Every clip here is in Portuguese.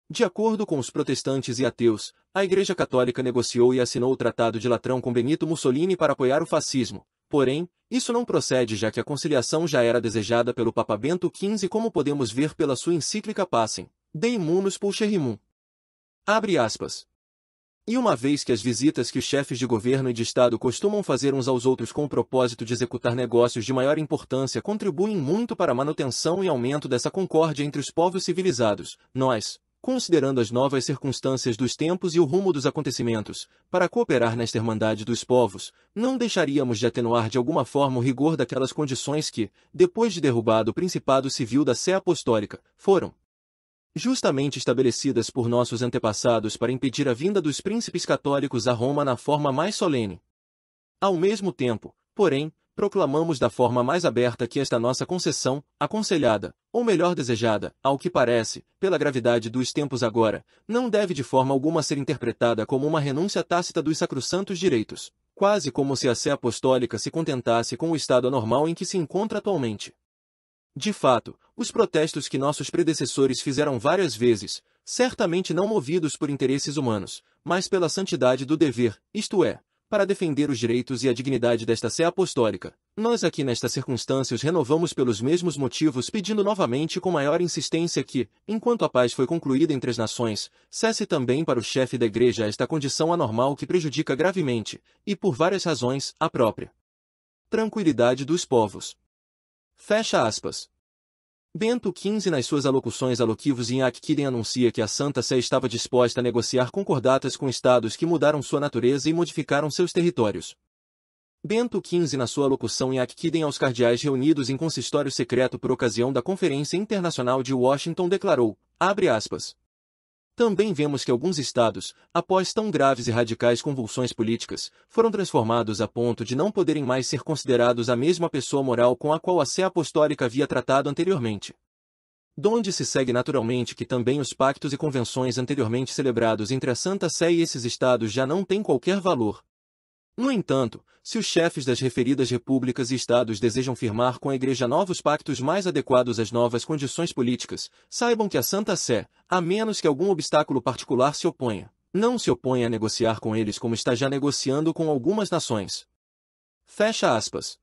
De acordo com os protestantes e ateus, a Igreja Católica negociou e assinou o Tratado de Latrão com Benito Mussolini para apoiar o fascismo. Porém, isso não procede já que a conciliação já era desejada pelo Papa Bento XV, como podemos ver pela sua encíclica Pacem Dei Munus Pulcherrimum. Abre aspas. E uma vez que as visitas que os chefes de governo e de Estado costumam fazer uns aos outros com o propósito de executar negócios de maior importância contribuem muito para a manutenção e aumento dessa concórdia entre os povos civilizados, nós, considerando as novas circunstâncias dos tempos e o rumo dos acontecimentos, para cooperar nesta irmandade dos povos, não deixaríamos de atenuar de alguma forma o rigor daquelas condições que, depois de derrubado o Principado Civil da Sé Apostólica, foram justamente estabelecidas por nossos antepassados para impedir a vinda dos príncipes católicos a Roma na forma mais solene. Ao mesmo tempo, porém, proclamamos da forma mais aberta que esta nossa concessão, aconselhada, ou melhor desejada, ao que parece, pela gravidade dos tempos agora, não deve de forma alguma ser interpretada como uma renúncia tácita dos sacrossantos direitos, quase como se a Sé Apostólica se contentasse com o estado anormal em que se encontra atualmente. De fato, os protestos que nossos predecessores fizeram várias vezes, certamente não movidos por interesses humanos, mas pela santidade do dever, isto é, para defender os direitos e a dignidade desta Sé Apostólica, nós aqui nesta circunstância os renovamos pelos mesmos motivos, pedindo novamente com maior insistência que, enquanto a paz foi concluída entre as nações, cesse também para o chefe da Igreja esta condição anormal que prejudica gravemente, e por várias razões, a própria tranquilidade dos povos. Fecha aspas. Bento XV nas suas alocuções aloquivos em Aquiden anuncia que a Santa Sé estava disposta a negociar concordatas com estados que mudaram sua natureza e modificaram seus territórios. Bento XV na sua alocução em Aquiden aos cardeais reunidos em consistório secreto por ocasião da Conferência Internacional de Washington declarou, abre aspas, também vemos que alguns estados, após tão graves e radicais convulsões políticas, foram transformados a ponto de não poderem mais ser considerados a mesma pessoa moral com a qual a Sé Apostólica havia tratado anteriormente. Donde se segue naturalmente que também os pactos e convenções anteriormente celebrados entre a Santa Sé e esses estados já não têm qualquer valor. No entanto, se os chefes das referidas repúblicas e estados desejam firmar com a Igreja novos pactos mais adequados às novas condições políticas, saibam que a Santa Sé, a menos que algum obstáculo particular se oponha, não se opõe a negociar com eles como está já negociando com algumas nações. Fecha aspas.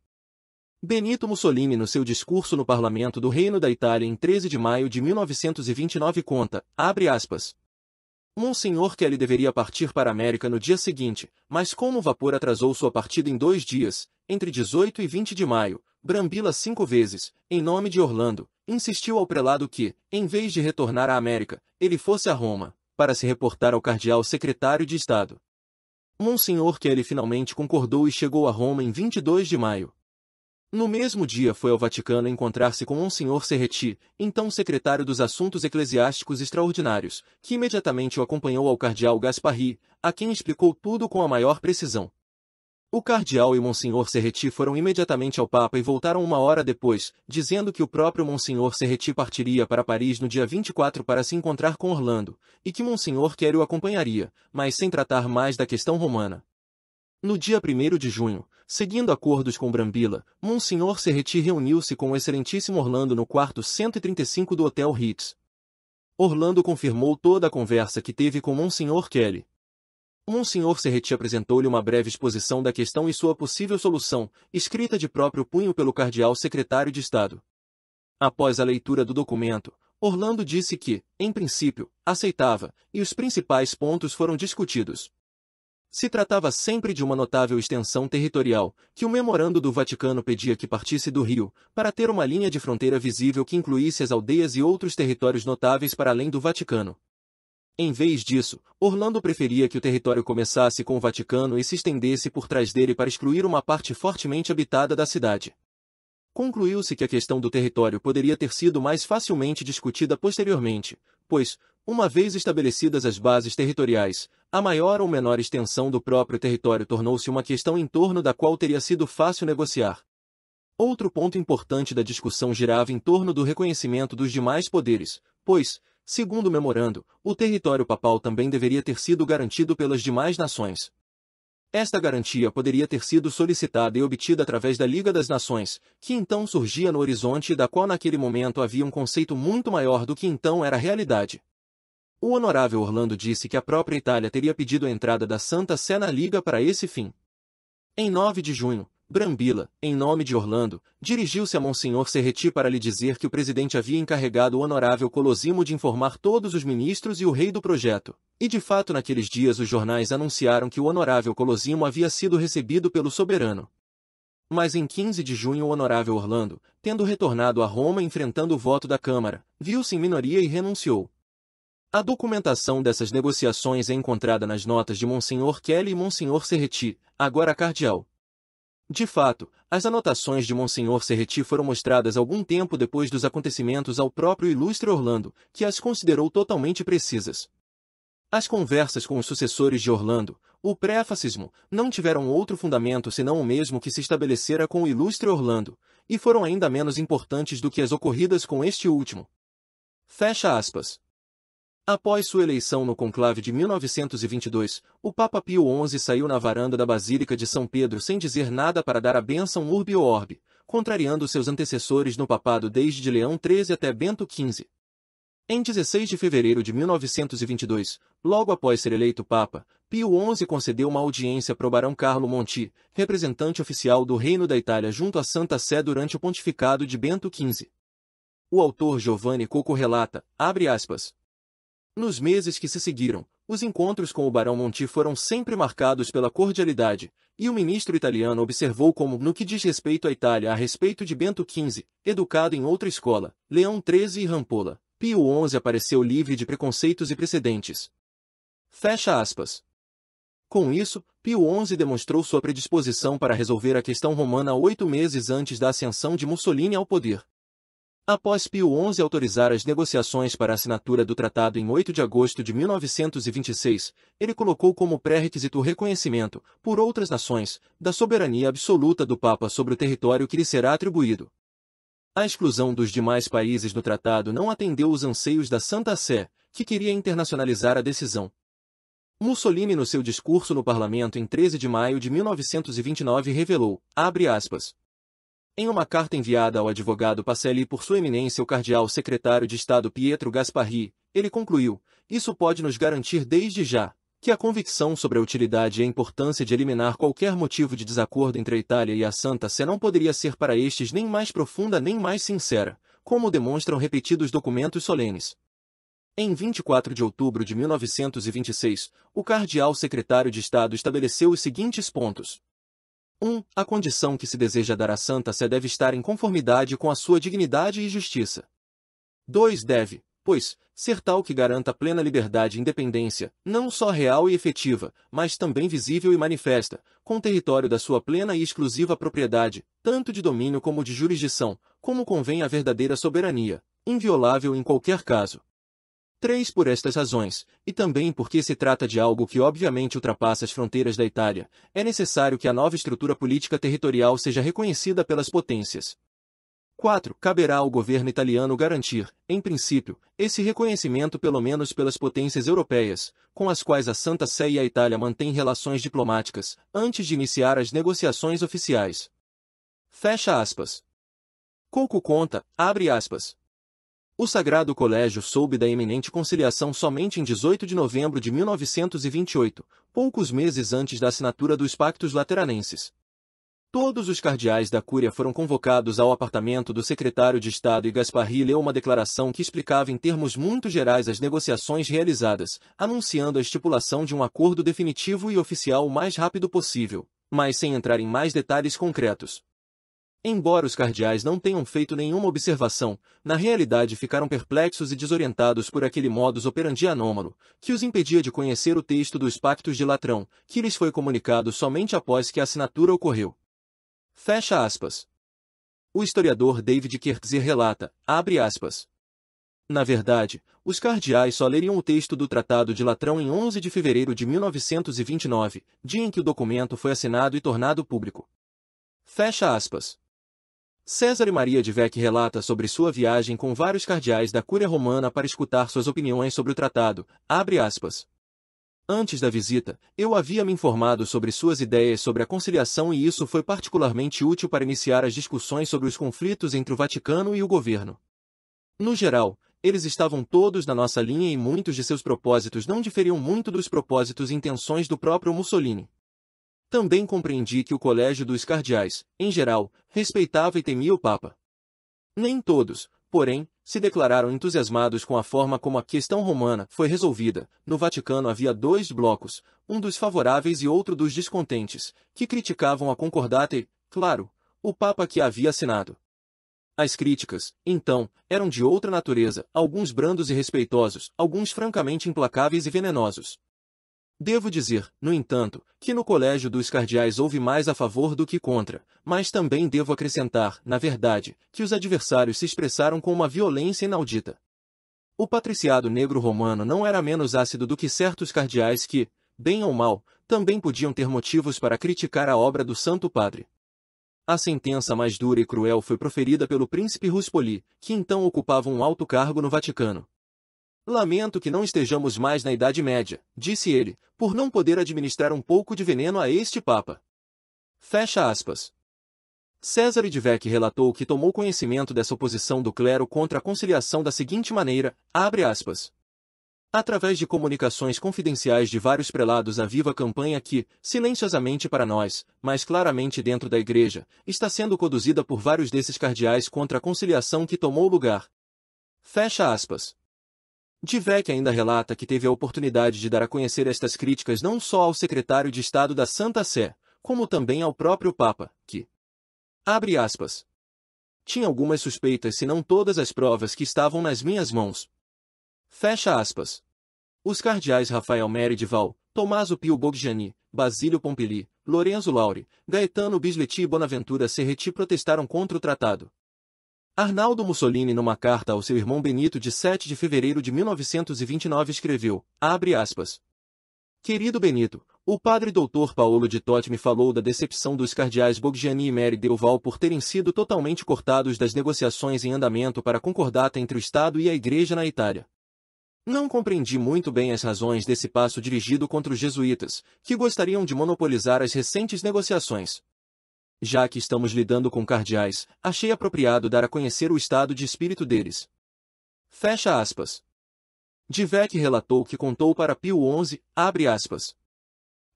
Benito Mussolini no seu discurso no Parlamento do Reino da Itália em 13 de maio de 1929 conta, abre aspas, Monsenhor Kelly deveria partir para a América no dia seguinte, mas como o vapor atrasou sua partida em 2 dias, entre 18 e 20 de maio, Brambilla 5 vezes, em nome de Orlando, insistiu ao prelado que, em vez de retornar à América, ele fosse a Roma, para se reportar ao cardeal secretário de Estado. Monsenhor Kelly finalmente concordou e chegou a Roma em 22 de maio. No mesmo dia foi ao Vaticano encontrar-se com Monsenhor Serretti, então secretário dos Assuntos Eclesiásticos Extraordinários, que imediatamente o acompanhou ao cardeal Gasparri, a quem explicou tudo com a maior precisão. O cardeal e Monsenhor Serretti foram imediatamente ao Papa e voltaram 1 hora depois, dizendo que o próprio Monsenhor Serretti partiria para Paris no dia 24 para se encontrar com Orlando, e que Monsenhor Kelly o acompanharia, mas sem tratar mais da questão romana. No dia 1º de junho, seguindo acordos com Brambilla, Monsenhor Serretti reuniu-se com o excelentíssimo Orlando no quarto 135 do Hotel Ritz. Orlando confirmou toda a conversa que teve com Monsenhor Kelly. Monsenhor Serretti apresentou-lhe uma breve exposição da questão e sua possível solução, escrita de próprio punho pelo cardeal secretário de Estado. Após a leitura do documento, Orlando disse que, em princípio, aceitava, e os principais pontos foram discutidos. Se tratava sempre de uma notável extensão territorial, que o memorando do Vaticano pedia que partisse do Rio, para ter uma linha de fronteira visível que incluísse as aldeias e outros territórios notáveis para além do Vaticano. Em vez disso, Orlando preferia que o território começasse com o Vaticano e se estendesse por trás dele para excluir uma parte fortemente habitada da cidade. Concluiu-se que a questão do território poderia ter sido mais facilmente discutida posteriormente, pois, uma vez estabelecidas as bases territoriais, a maior ou menor extensão do próprio território tornou-se uma questão em torno da qual teria sido fácil negociar. Outro ponto importante da discussão girava em torno do reconhecimento dos demais poderes, pois, segundo o memorando, o território papal também deveria ter sido garantido pelas demais nações. Esta garantia poderia ter sido solicitada e obtida através da Liga das Nações, que então surgia no horizonte e da qual naquele momento havia um conceito muito maior do que então era a realidade. O honorável Orlando disse que a própria Itália teria pedido a entrada da Santa Sé na Liga para esse fim. Em 9 de junho, Brambilla, em nome de Orlando, dirigiu-se a Monsenhor Serretti para lhe dizer que o presidente havia encarregado o honorável Colosimo de informar todos os ministros e o rei do projeto. E de fato naqueles dias os jornais anunciaram que o honorável Colosimo havia sido recebido pelo soberano. Mas em 15 de junho o honorável Orlando, tendo retornado a Roma enfrentando o voto da Câmara, viu-se em minoria e renunciou. A documentação dessas negociações é encontrada nas notas de Monsenhor Kelly e Monsenhor Serretti, agora cardeal. De fato, as anotações de Monsenhor Serretti foram mostradas algum tempo depois dos acontecimentos ao próprio ilustre Orlando, que as considerou totalmente precisas. As conversas com os sucessores de Orlando, o pré-fascismo, não tiveram outro fundamento senão o mesmo que se estabelecera com o ilustre Orlando, e foram ainda menos importantes do que as ocorridas com este último. Fecha aspas. Após sua eleição no conclave de 1922, o Papa Pio XI saiu na varanda da Basílica de São Pedro sem dizer nada para dar a bênção Urbi ou Orbi, contrariando seus antecessores no papado desde Leão XIII até Bento XV. Em 16 de fevereiro de 1922, logo após ser eleito Papa, Pio XI concedeu uma audiência pro Barão Carlo Monti, representante oficial do Reino da Itália junto à Santa Sé durante o pontificado de Bento XV. O autor Giovanni Cocco relata, abre aspas, nos meses que se seguiram, os encontros com o Barão Monti foram sempre marcados pela cordialidade, e o ministro italiano observou como, no que diz respeito à Itália a respeito de Bento XV, educado em outra escola, Leão XIII e Rampolla, Pio XI apareceu livre de preconceitos e precedentes. Fecha aspas. Com isso, Pio XI demonstrou sua predisposição para resolver a questão romana 8 meses antes da ascensão de Mussolini ao poder. Após Pio XI autorizar as negociações para a assinatura do tratado em 8 de agosto de 1926, ele colocou como pré-requisito o reconhecimento, por outras nações, da soberania absoluta do Papa sobre o território que lhe será atribuído. A exclusão dos demais países no tratado não atendeu os anseios da Santa Sé, que queria internacionalizar a decisão. Mussolini no seu discurso no parlamento em 13 de maio de 1929 revelou, abre aspas, em uma carta enviada ao advogado Pacelli por sua eminência o cardeal secretário de Estado Pietro Gasparri, ele concluiu, isso pode nos garantir desde já, que a convicção sobre a utilidade e a importância de eliminar qualquer motivo de desacordo entre a Itália e a Santa Sé não poderia ser para estes nem mais profunda nem mais sincera, como demonstram repetidos documentos solenes. Em 24 de outubro de 1926, o cardeal secretário de Estado estabeleceu os seguintes pontos. 1. A condição que se deseja dar à Santa Sé deve estar em conformidade com a sua dignidade e justiça. 2. Deve, pois, ser tal que garanta plena liberdade e independência, não só real e efetiva, mas também visível e manifesta, com território da sua plena e exclusiva propriedade, tanto de domínio como de jurisdição, como convém à verdadeira soberania, inviolável em qualquer caso. 3. Por estas razões, e também porque se trata de algo que obviamente ultrapassa as fronteiras da Itália, é necessário que a nova estrutura política territorial seja reconhecida pelas potências. 4. Caberá ao governo italiano garantir, em princípio, esse reconhecimento pelo menos pelas potências europeias, com as quais a Santa Sé e a Itália mantêm relações diplomáticas, antes de iniciar as negociações oficiais. Fecha aspas. Cocco conta, abre aspas. O Sagrado Colégio soube da iminente conciliação somente em 18 de novembro de 1928, poucos meses antes da assinatura dos Pactos Lateranenses. Todos os cardeais da Cúria foram convocados ao apartamento do secretário de Estado e Gasparri leu uma declaração que explicava em termos muito gerais as negociações realizadas, anunciando a estipulação de um acordo definitivo e oficial o mais rápido possível, mas sem entrar em mais detalhes concretos. Embora os cardeais não tenham feito nenhuma observação, na realidade ficaram perplexos e desorientados por aquele modus operandi anômalo, que os impedia de conhecer o texto dos Pactos de Latrão, que lhes foi comunicado somente após que a assinatura ocorreu. Fecha aspas. O historiador David Kertzer relata, abre aspas. Na verdade, os cardeais só leriam o texto do Tratado de Latrão em 11 de fevereiro de 1929, dia em que o documento foi assinado e tornado público. Fecha aspas. César Maria de Vec relata sobre sua viagem com vários cardeais da Cúria Romana para escutar suas opiniões sobre o tratado, abre aspas. Antes da visita, eu havia me informado sobre suas ideias sobre a conciliação e isso foi particularmente útil para iniciar as discussões sobre os conflitos entre o Vaticano e o governo. No geral, eles estavam todos na nossa linha e muitos de seus propósitos não diferiam muito dos propósitos e intenções do próprio Mussolini. Também compreendi que o colégio dos cardeais, em geral, respeitava e temia o Papa. Nem todos, porém, se declararam entusiasmados com a forma como a questão romana foi resolvida. No Vaticano havia dois blocos, um dos favoráveis e outro dos descontentes, que criticavam a concordata e, claro, o Papa que a havia assinado. As críticas, então, eram de outra natureza, alguns brandos e respeitosos, alguns francamente implacáveis e venenosos. Devo dizer, no entanto, que no colégio dos cardeais houve mais a favor do que contra, mas também devo acrescentar, na verdade, que os adversários se expressaram com uma violência inaudita. O patriciado negro romano não era menos ácido do que certos cardeais que, bem ou mal, também podiam ter motivos para criticar a obra do Santo Padre. A sentença mais dura e cruel foi proferida pelo príncipe Ruspoli, que então ocupava um alto cargo no Vaticano. Lamento que não estejamos mais na Idade Média, disse ele, por não poder administrar um pouco de veneno a este Papa. Fecha aspas. César Dweck relatou que tomou conhecimento dessa oposição do clero contra a conciliação da seguinte maneira, abre aspas. Através de comunicações confidenciais de vários prelados a viva campanha que, silenciosamente para nós, mas claramente dentro da Igreja, está sendo conduzida por vários desses cardeais contra a conciliação que tomou lugar. Fecha aspas. Dweck ainda relata que teve a oportunidade de dar a conhecer estas críticas não só ao secretário de Estado da Santa Sé, como também ao próprio Papa, que, abre aspas, tinha algumas suspeitas se não todas as provas que estavam nas minhas mãos. Fecha aspas. Os cardeais Rafael Neri de Val, Tommaso Pio Boggiani, Basílio Pompili, Lorenzo Lauri, Gaetano Bisletti e Bonaventura Cerretti protestaram contra o tratado. Arnaldo Mussolini numa carta ao seu irmão Benito de 7 de fevereiro de 1929 escreveu, abre aspas. Querido Benito, o padre doutor Paolo de Totti me falou da decepção dos cardeais Boggiani e Neri del Val por terem sido totalmente cortados das negociações em andamento para a concordata entre o Estado e a Igreja na Itália. Não compreendi muito bem as razões desse passo dirigido contra os jesuítas, que gostariam de monopolizar as recentes negociações. Já que estamos lidando com cardeais, achei apropriado dar a conhecer o estado de espírito deles. Fecha aspas. Dweck relatou que contou para Pio XI, abre aspas.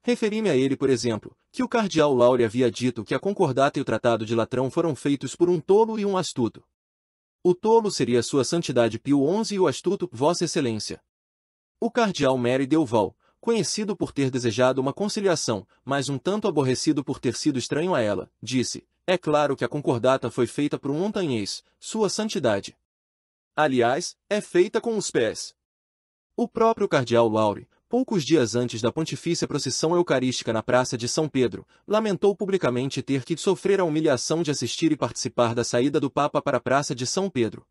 Referi-me a ele, por exemplo, que o cardeal Lauri havia dito que a concordata e o tratado de Latrão foram feitos por um tolo e um astuto. O tolo seria Sua Santidade Pio XI e o astuto, Vossa Excelência. O cardeal Neri del Val, conhecido por ter desejado uma conciliação, mas um tanto aborrecido por ter sido estranho a ela, disse, é claro que a concordata foi feita por um montanhês, Sua Santidade. Aliás, é feita com os pés. O próprio cardeal Lauri, poucos dias antes da pontifícia procissão eucarística na Praça de São Pedro, lamentou publicamente ter que sofrer a humilhação de assistir e participar da saída do Papa para a Praça de São Pedro.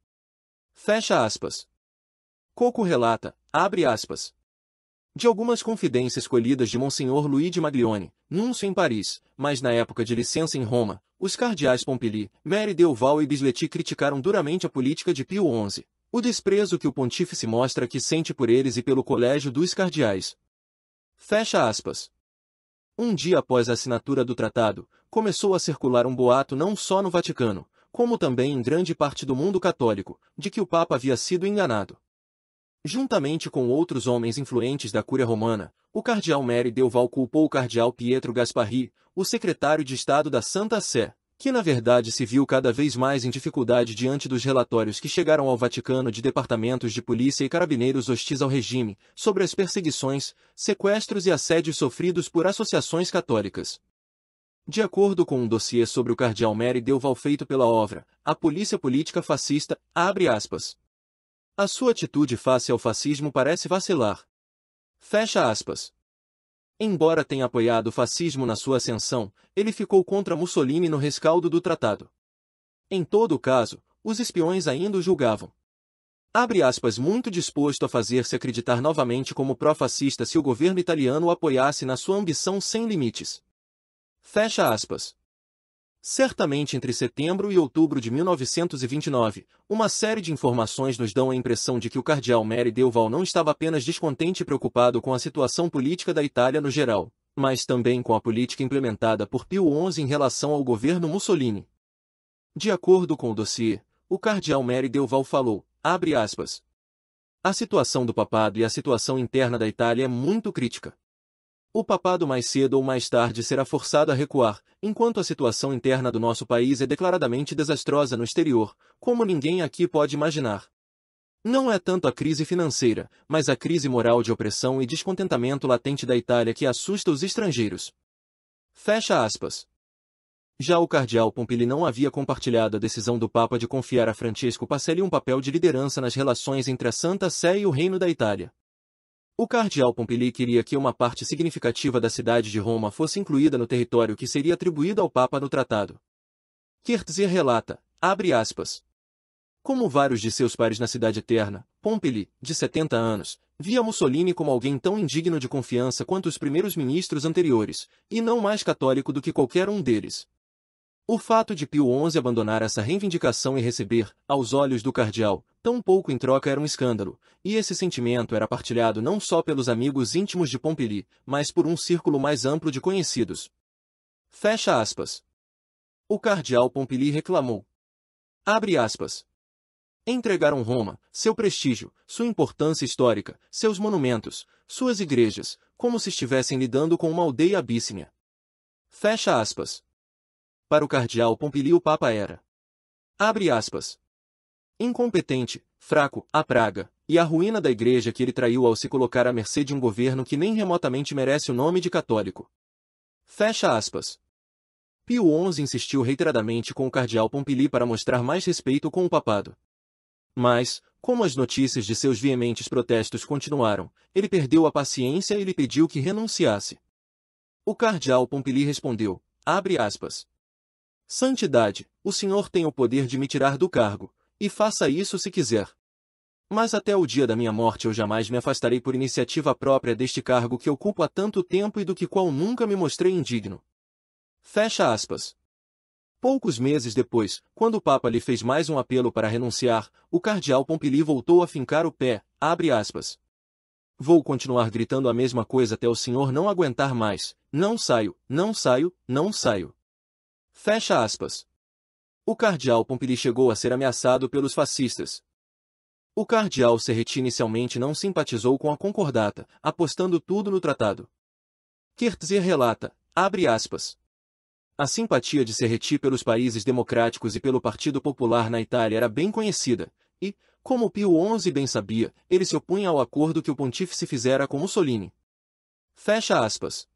Fecha aspas. Coco relata, abre aspas. De algumas confidências colhidas de Monsenhor Luigi Maglione, núncio em Paris, mas na época de licença em Roma, os cardeais Pompili, Neri del Val e Bisletti criticaram duramente a política de Pio XI. O desprezo que o pontífice mostra que sente por eles e pelo colégio dos cardeais. Fecha aspas. Um dia após a assinatura do tratado, começou a circular um boato não só no Vaticano, como também em grande parte do mundo católico, de que o Papa havia sido enganado. Juntamente com outros homens influentes da Cúria Romana, o cardeal Neri del Val culpou o cardeal Pietro Gasparri, o secretário de Estado da Santa Sé, que na verdade se viu cada vez mais em dificuldade diante dos relatórios que chegaram ao Vaticano de departamentos de polícia e carabineiros hostis ao regime, sobre as perseguições, sequestros e assédios sofridos por associações católicas. De acordo com um dossiê sobre o cardeal Neri del Val feito pela OVRA, a polícia política fascista, abre aspas. A sua atitude face ao fascismo parece vacilar. Fecha aspas. Embora tenha apoiado o fascismo na sua ascensão, ele ficou contra Mussolini no rescaldo do tratado. Em todo caso, os espiões ainda o julgavam. Abre aspas, muito disposto a fazer-se acreditar novamente como pró-fascista se o governo italiano o apoiasse na sua ambição sem limites. Fecha aspas. Certamente entre setembro e outubro de 1929, uma série de informações nos dão a impressão de que o cardeal Neri del Val não estava apenas descontente e preocupado com a situação política da Itália no geral, mas também com a política implementada por Pio XI em relação ao governo Mussolini. De acordo com o dossiê, o cardeal Neri del Val falou, abre aspas, A situação do papado e a situação interna da Itália é muito crítica. O papado mais cedo ou mais tarde será forçado a recuar, enquanto a situação interna do nosso país é declaradamente desastrosa no exterior, como ninguém aqui pode imaginar. Não é tanto a crise financeira, mas a crise moral de opressão e descontentamento latente da Itália que assusta os estrangeiros. Fecha aspas. Já o cardeal Pompili não havia compartilhado a decisão do Papa de confiar a Francesco Pacelli um papel de liderança nas relações entre a Santa Sé e o Reino da Itália. O cardeal Pompili queria que uma parte significativa da cidade de Roma fosse incluída no território que seria atribuído ao Papa no tratado. Kertzer relata, abre aspas. Como vários de seus pares na Cidade Eterna, Pompili, de 70 anos, via Mussolini como alguém tão indigno de confiança quanto os primeiros ministros anteriores, e não mais católico do que qualquer um deles. O fato de Pio XI abandonar essa reivindicação e receber, aos olhos do cardeal, tão pouco em troca era um escândalo, e esse sentimento era partilhado não só pelos amigos íntimos de Pompili, mas por um círculo mais amplo de conhecidos. Fecha aspas. O cardeal Pompili reclamou. Abre aspas. Entregaram Roma, seu prestígio, sua importância histórica, seus monumentos, suas igrejas, como se estivessem lidando com uma aldeia abíssima. Fecha aspas. Para o cardeal Pompili o Papa era, abre aspas, incompetente, fraco, a praga, e a ruína da igreja que ele traiu ao se colocar à mercê de um governo que nem remotamente merece o nome de católico. Fecha aspas. Pio XI insistiu reiteradamente com o cardeal Pompili para mostrar mais respeito com o papado. Mas, como as notícias de seus veementes protestos continuaram, ele perdeu a paciência e lhe pediu que renunciasse. O cardeal Pompili respondeu, abre aspas, Santidade, o senhor tem o poder de me tirar do cargo, e faça isso se quiser. Mas até o dia da minha morte eu jamais me afastarei por iniciativa própria deste cargo que ocupo há tanto tempo e do que qual nunca me mostrei indigno. Fecha aspas. Poucos meses depois, quando o Papa lhe fez mais um apelo para renunciar, o cardeal Pompili voltou a fincar o pé, abre aspas. Vou continuar gritando a mesma coisa até o senhor não aguentar mais, não saio, não saio, não saio. Fecha aspas. O cardeal Pompili chegou a ser ameaçado pelos fascistas. O cardeal Serretti inicialmente não simpatizou com a concordata, apostando tudo no tratado. Kertzer relata, abre aspas. A simpatia de Serretti pelos países democráticos e pelo Partido Popular na Itália era bem conhecida, e, como Pio XI bem sabia, ele se opunha ao acordo que o pontífice fizera com Mussolini. Fecha aspas.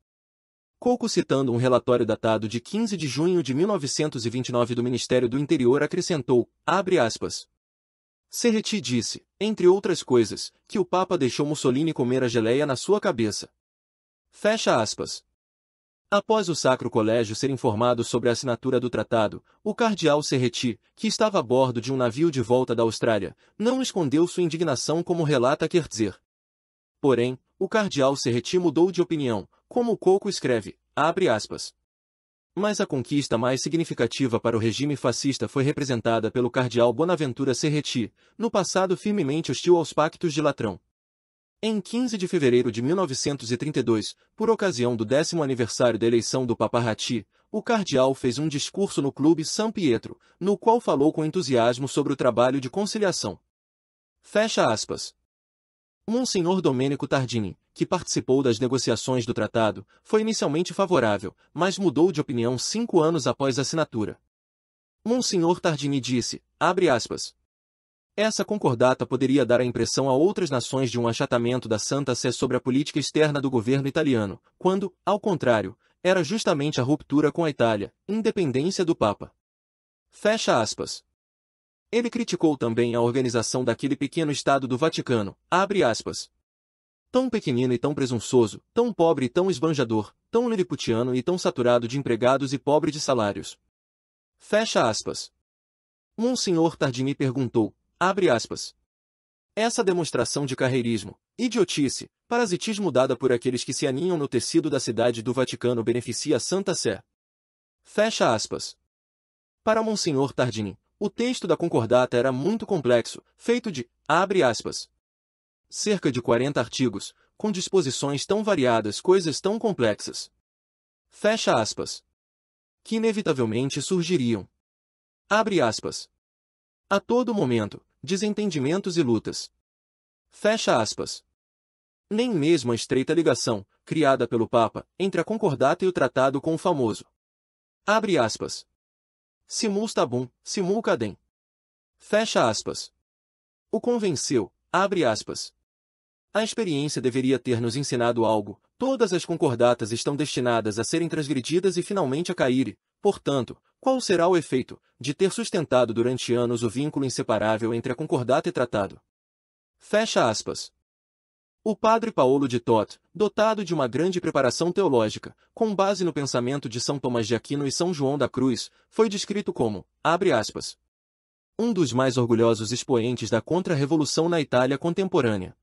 Coco citando um relatório datado de 15 de junho de 1929 do Ministério do Interior acrescentou, abre aspas. Serretti disse, entre outras coisas, que o Papa deixou Mussolini comer a geleia na sua cabeça. Fecha aspas. Após o Sacro Colégio ser informado sobre a assinatura do tratado, o cardeal Serretti, que estava a bordo de um navio de volta da Austrália, não escondeu sua indignação como relata Kertzer. Porém, o cardeal Serretti mudou de opinião, como Coco escreve, abre aspas. Mas a conquista mais significativa para o regime fascista foi representada pelo cardeal Bonaventura Serretti, no passado firmemente hostil aos pactos de Latrão. Em 15 de fevereiro de 1932, por ocasião do 10º aniversário da eleição do Papa Ratti, o cardeal fez um discurso no Clube San Pietro, no qual falou com entusiasmo sobre o trabalho de conciliação. Fecha aspas. Monsenhor Domenico Tardini, que participou das negociações do tratado, foi inicialmente favorável, mas mudou de opinião 5 anos após a assinatura. Monsenhor Tardini disse, abre aspas, essa concordata poderia dar a impressão a outras nações de um achatamento da Santa Sé sobre a política externa do governo italiano, quando, ao contrário, era justamente a ruptura com a Itália, independência do Papa. Fecha aspas. Ele criticou também a organização daquele pequeno Estado do Vaticano, abre aspas. Tão pequenino e tão presunçoso, tão pobre e tão esbanjador, tão liliputiano e tão saturado de empregados e pobre de salários. Fecha aspas. Monsenhor Tardini perguntou, abre aspas. Essa demonstração de carreirismo, idiotice, parasitismo dada por aqueles que se aninham no tecido da cidade do Vaticano beneficia a Santa Sé. Fecha aspas. Para Monsenhor Tardini, o texto da concordata era muito complexo, feito de, abre aspas, cerca de 40 artigos, com disposições tão variadas, coisas tão complexas. Fecha aspas. Que inevitavelmente surgiriam. Abre aspas. A todo momento, desentendimentos e lutas. Fecha aspas. Nem mesmo a estreita ligação, criada pelo Papa, entre a concordata e o tratado com o famoso. Abre aspas. Simul stabum, simul cadem. Fecha aspas. O convenceu, abre aspas. A experiência deveria ter nos ensinado algo, todas as concordatas estão destinadas a serem transgredidas e finalmente a caírem, portanto, qual será o efeito, de ter sustentado durante anos o vínculo inseparável entre a concordata e tratado? Fecha aspas. O padre Paulo de Tot, dotado de uma grande preparação teológica, com base no pensamento de São Tomás de Aquino e São João da Cruz, foi descrito como, abre aspas, um dos mais orgulhosos expoentes da contra-revolução na Itália contemporânea.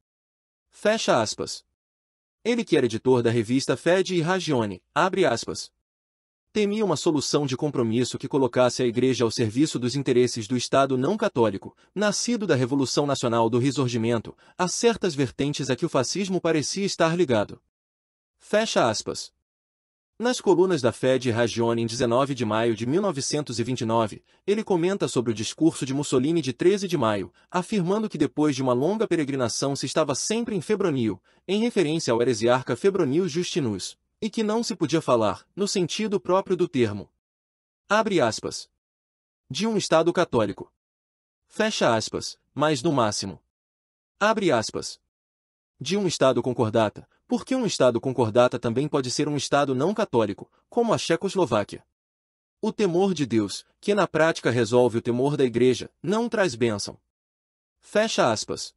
Fecha aspas. Ele que era editor da revista Fede e Ragione, abre aspas, temia uma solução de compromisso que colocasse a Igreja ao serviço dos interesses do Estado não católico, nascido da Revolução Nacional do Risorgimento, a certas vertentes a que o fascismo parecia estar ligado. Fecha aspas. Nas colunas da Fede e Ragione em 19 de maio de 1929, ele comenta sobre o discurso de Mussolini de 13 de maio, afirmando que depois de uma longa peregrinação se estava sempre em Febronio, em referência ao heresiarca Febronio Justinus, e que não se podia falar, no sentido próprio do termo. Abre aspas. De um Estado católico. Fecha aspas, mas no máximo. Abre aspas. De um Estado concordata, porque um Estado concordata também pode ser um Estado não católico, como a Checoslováquia. O temor de Deus, que na prática resolve o temor da Igreja, não traz bênção. Fecha aspas.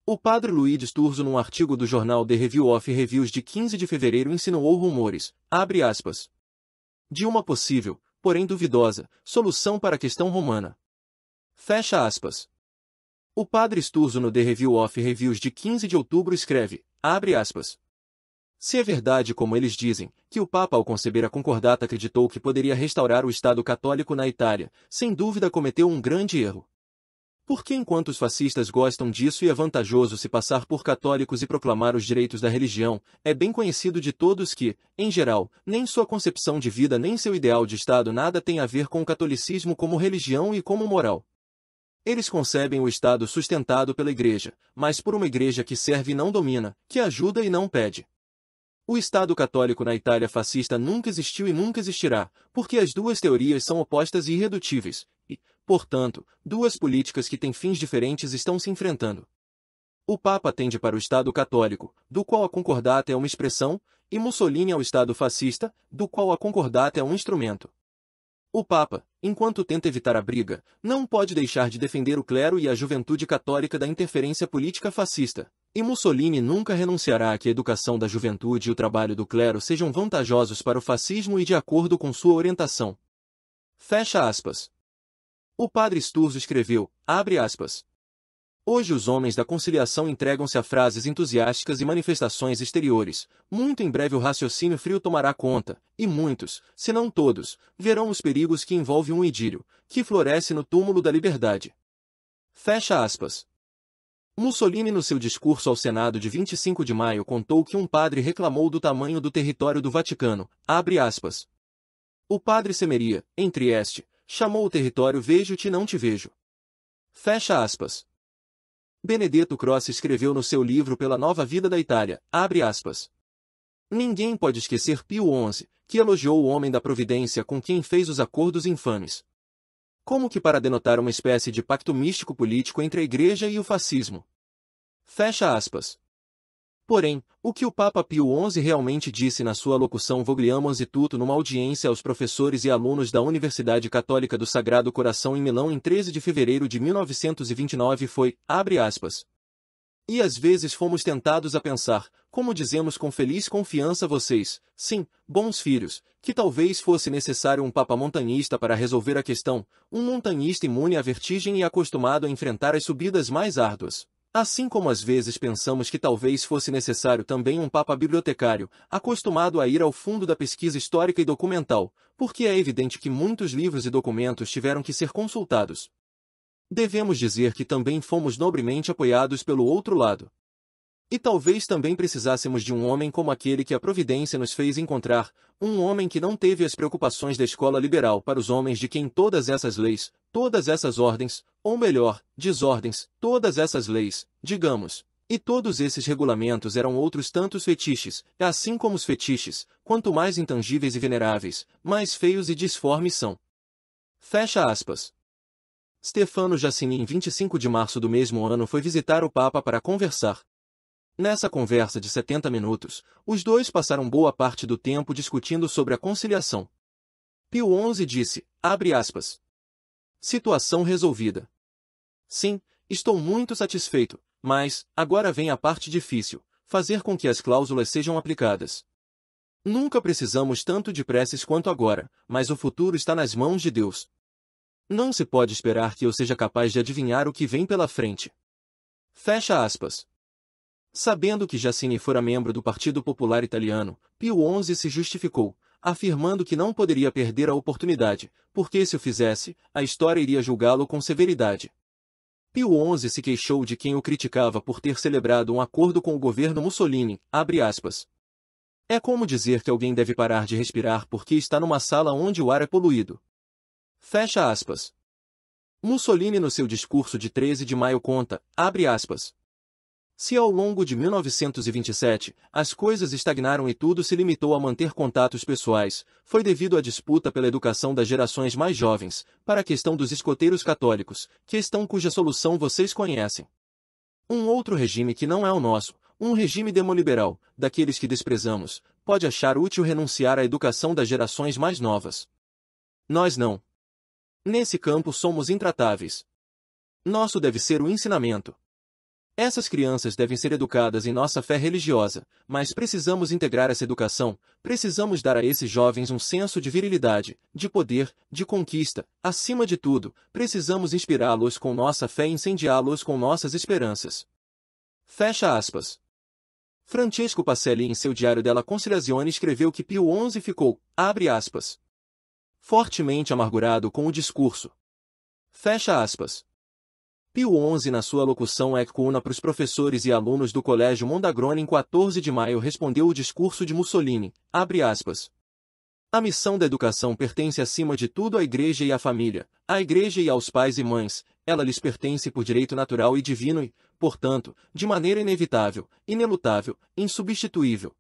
O padre Luigi Sturzo num artigo do jornal The Review of Reviews de 15 de fevereiro insinuou rumores, abre aspas, de uma possível, porém duvidosa, solução para a questão romana. Fecha aspas. O padre Sturzo no The Review of Reviews de 15 de outubro escreve, abre aspas, se é verdade como eles dizem, que o Papa ao conceber a concordata acreditou que poderia restaurar o Estado católico na Itália, sem dúvida cometeu um grande erro. Porque enquanto os fascistas gostam disso e é vantajoso se passar por católicos e proclamar os direitos da religião, é bem conhecido de todos que, em geral, nem sua concepção de vida nem seu ideal de Estado nada tem a ver com o catolicismo como religião e como moral. Eles concebem o Estado sustentado pela Igreja, mas por uma Igreja que serve e não domina, que ajuda e não pede. O Estado católico na Itália fascista nunca existiu e nunca existirá, porque as duas teorias são opostas e irredutíveis, e, portanto, duas políticas que têm fins diferentes estão se enfrentando. O Papa tende para o Estado católico, do qual a concordata é uma expressão, e Mussolini ao Estado fascista, do qual a concordata é um instrumento. O Papa, enquanto tenta evitar a briga, não pode deixar de defender o clero e a juventude católica da interferência política fascista, e Mussolini nunca renunciará a que a educação da juventude e o trabalho do clero sejam vantajosos para o fascismo e de acordo com sua orientação. Fecha aspas. O padre Sturzo escreveu, abre aspas, hoje os homens da conciliação entregam-se a frases entusiásticas e manifestações exteriores, muito em breve o raciocínio frio tomará conta, e muitos, se não todos, verão os perigos que envolve um idílio, que floresce no túmulo da liberdade. Fecha aspas. Mussolini no seu discurso ao Senado de 25 de maio contou que um padre reclamou do tamanho do território do Vaticano, abre aspas. O padre Semeria, em Trieste, chamou o território Vejo-te não te vejo. Fecha aspas. Benedetto Croce escreveu no seu livro Pela Nova Vida da Itália, abre aspas. Ninguém pode esquecer Pio XI, que elogiou o homem da providência com quem fez os acordos infames. Como que para denotar uma espécie de pacto místico político entre a Igreja e o fascismo. Fecha aspas. Porém, o que o Papa Pio XI realmente disse na sua locução Vogliamo anzitutto numa audiência aos professores e alunos da Universidade Católica do Sagrado Coração em Milão em 13 de fevereiro de 1929 foi, abre aspas. E às vezes fomos tentados a pensar, como dizemos com feliz confiança vocês, sim, bons filhos, que talvez fosse necessário um papa montanhista para resolver a questão, um montanhista imune à vertigem e acostumado a enfrentar as subidas mais árduas. Assim como às vezes pensamos que talvez fosse necessário também um papa bibliotecário, acostumado a ir ao fundo da pesquisa histórica e documental, porque é evidente que muitos livros e documentos tiveram que ser consultados. Devemos dizer que também fomos nobremente apoiados pelo outro lado. E talvez também precisássemos de um homem como aquele que a providência nos fez encontrar, um homem que não teve as preocupações da escola liberal para os homens de quem todas essas leis, todas essas ordens, ou melhor, desordens, todas essas leis, digamos, e todos esses regulamentos eram outros tantos fetiches, assim como os fetiches, quanto mais intangíveis e veneráveis, mais feios e disformes são. Fecha aspas. Stefano Giacchini em 25 de março do mesmo ano foi visitar o Papa para conversar. Nessa conversa de 70 minutos, os dois passaram boa parte do tempo discutindo sobre a conciliação. Pio XI disse, abre aspas, situação resolvida. Sim, estou muito satisfeito, mas, agora vem a parte difícil, fazer com que as cláusulas sejam aplicadas. Nunca precisamos tanto de preces quanto agora, mas o futuro está nas mãos de Deus. Não se pode esperar que eu seja capaz de adivinhar o que vem pela frente. Fecha aspas. Sabendo que Giacchini fora membro do Partido Popular Italiano, Pio XI se justificou, afirmando que não poderia perder a oportunidade, porque se o fizesse, a história iria julgá-lo com severidade. Pio XI se queixou de quem o criticava por ter celebrado um acordo com o governo Mussolini, abre aspas. É como dizer que alguém deve parar de respirar porque está numa sala onde o ar é poluído. Fecha aspas. Mussolini no seu discurso de 13 de maio conta, abre aspas. Se ao longo de 1927, as coisas estagnaram e tudo se limitou a manter contatos pessoais, foi devido à disputa pela educação das gerações mais jovens, para a questão dos escoteiros católicos, questão cuja solução vocês conhecem. Um outro regime que não é o nosso, um regime demoliberal, daqueles que desprezamos, pode achar útil renunciar à educação das gerações mais novas. Nós não. Nesse campo somos intratáveis. Nosso deve ser o ensinamento. Essas crianças devem ser educadas em nossa fé religiosa, mas precisamos integrar essa educação, precisamos dar a esses jovens um senso de virilidade, de poder, de conquista, acima de tudo, precisamos inspirá-los com nossa fé e incendiá-los com nossas esperanças. Fecha aspas. Francesco Pacelli em seu Diário della Conciliazione escreveu que Pio XI ficou, abre aspas, fortemente amargurado com o discurso. Fecha aspas. Pio XI na sua locução ec una para os professores e alunos do Colégio Mondagrone em 14 de maio respondeu o discurso de Mussolini, abre aspas. A missão da educação pertence acima de tudo à Igreja e à família, à Igreja e aos pais e mães, ela lhes pertence por direito natural e divino e, portanto, de maneira inevitável, inelutável, insubstituível.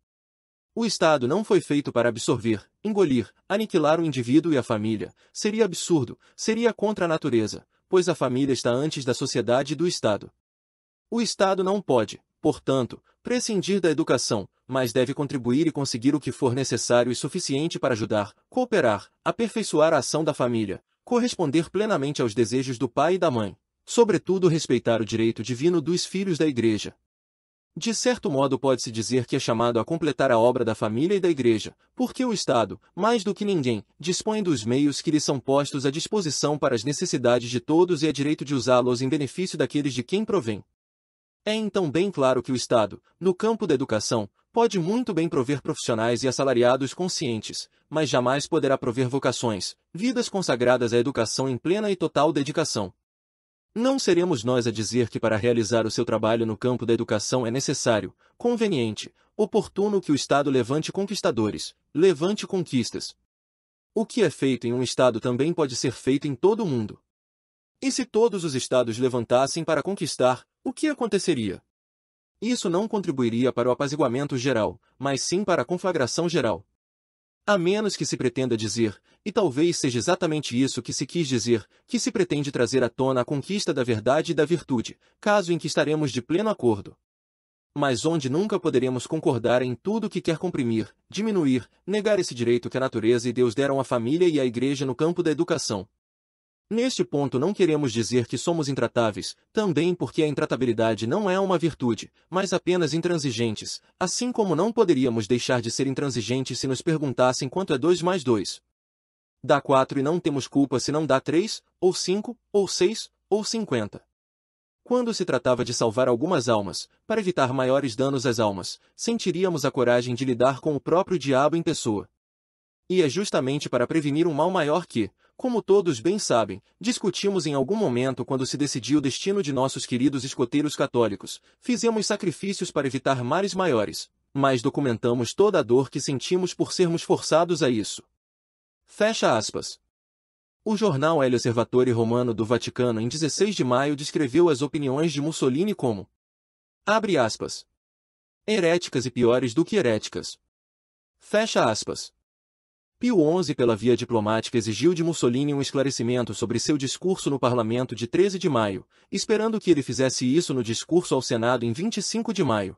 O Estado não foi feito para absorver, engolir, aniquilar o indivíduo e a família, seria absurdo, seria contra a natureza, pois a família está antes da sociedade e do Estado. O Estado não pode, portanto, prescindir da educação, mas deve contribuir e conseguir o que for necessário e suficiente para ajudar, cooperar, aperfeiçoar a ação da família, corresponder plenamente aos desejos do pai e da mãe, sobretudo respeitar o direito divino dos filhos da Igreja. De certo modo pode-se dizer que é chamado a completar a obra da família e da Igreja, porque o Estado, mais do que ninguém, dispõe dos meios que lhe são postos à disposição para as necessidades de todos e é direito de usá-los em benefício daqueles de quem provém. É então bem claro que o Estado, no campo da educação, pode muito bem prover profissionais e assalariados conscientes, mas jamais poderá prover vocações, vidas consagradas à educação em plena e total dedicação. Não seremos nós a dizer que para realizar o seu trabalho no campo da educação é necessário, conveniente, oportuno que o Estado levante conquistadores, levante conquistas. O que é feito em um Estado também pode ser feito em todo o mundo. E se todos os Estados levantassem para conquistar, o que aconteceria? Isso não contribuiria para o apaziguamento geral, mas sim para a conflagração geral. A menos que se pretenda dizer, e talvez seja exatamente isso que se quis dizer, que se pretende trazer à tona a conquista da verdade e da virtude, caso em que estaremos de pleno acordo. Mas onde nunca poderemos concordar em tudo que quer comprimir, diminuir, negar esse direito que a natureza e Deus deram à família e à Igreja no campo da educação. Neste ponto não queremos dizer que somos intratáveis, também porque a intratabilidade não é uma virtude, mas apenas intransigentes, assim como não poderíamos deixar de ser intransigentes se nos perguntassem quanto é 2 mais 2. Dá 4 e não temos culpa se não dá 3, ou 5, ou 6, ou 50. Quando se tratava de salvar algumas almas, para evitar maiores danos às almas, sentiríamos a coragem de lidar com o próprio diabo em pessoa. E é justamente para prevenir um mal maior que, como todos bem sabem, discutimos em algum momento quando se decidiu o destino de nossos queridos escoteiros católicos, fizemos sacrifícios para evitar males maiores, mas documentamos toda a dor que sentimos por sermos forçados a isso. Fecha aspas. O jornal El Osservatore Romano do Vaticano em 16 de maio descreveu as opiniões de Mussolini como, abre aspas, heréticas e piores do que heréticas. Fecha aspas. Pio XI pela via diplomática exigiu de Mussolini um esclarecimento sobre seu discurso no parlamento de 13 de maio, esperando que ele fizesse isso no discurso ao Senado em 25 de maio.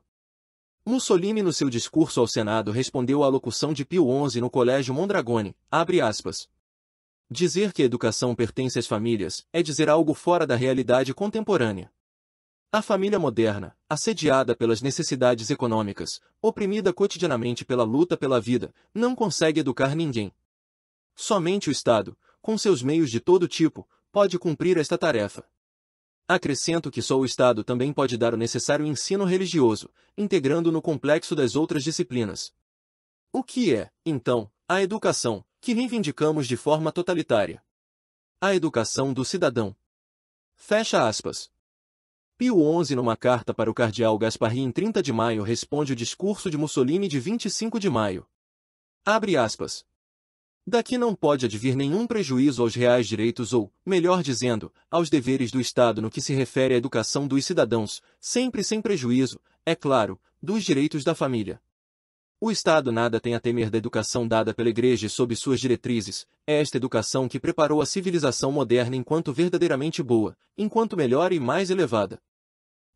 Mussolini no seu discurso ao Senado respondeu à alocução de Pio XI no Colégio Mondragone, abre aspas. Dizer que a educação pertence às famílias é dizer algo fora da realidade contemporânea. A família moderna, assediada pelas necessidades econômicas, oprimida cotidianamente pela luta pela vida, não consegue educar ninguém. Somente o Estado, com seus meios de todo tipo, pode cumprir esta tarefa. Acrescento que só o Estado também pode dar o necessário ensino religioso, integrando-o no complexo das outras disciplinas. O que é, então, a educação, que reivindicamos de forma totalitária? A educação do cidadão. Fecha aspas. Pio XI numa carta para o cardeal Gasparri em 30 de maio responde o discurso de Mussolini de 25 de maio. Abre aspas. Daqui não pode advir nenhum prejuízo aos reais direitos ou, melhor dizendo, aos deveres do Estado no que se refere à educação dos cidadãos, sempre sem prejuízo, é claro, dos direitos da família. O Estado nada tem a temer da educação dada pela Igreja sob suas diretrizes, é esta educação que preparou a civilização moderna enquanto verdadeiramente boa, enquanto melhor e mais elevada.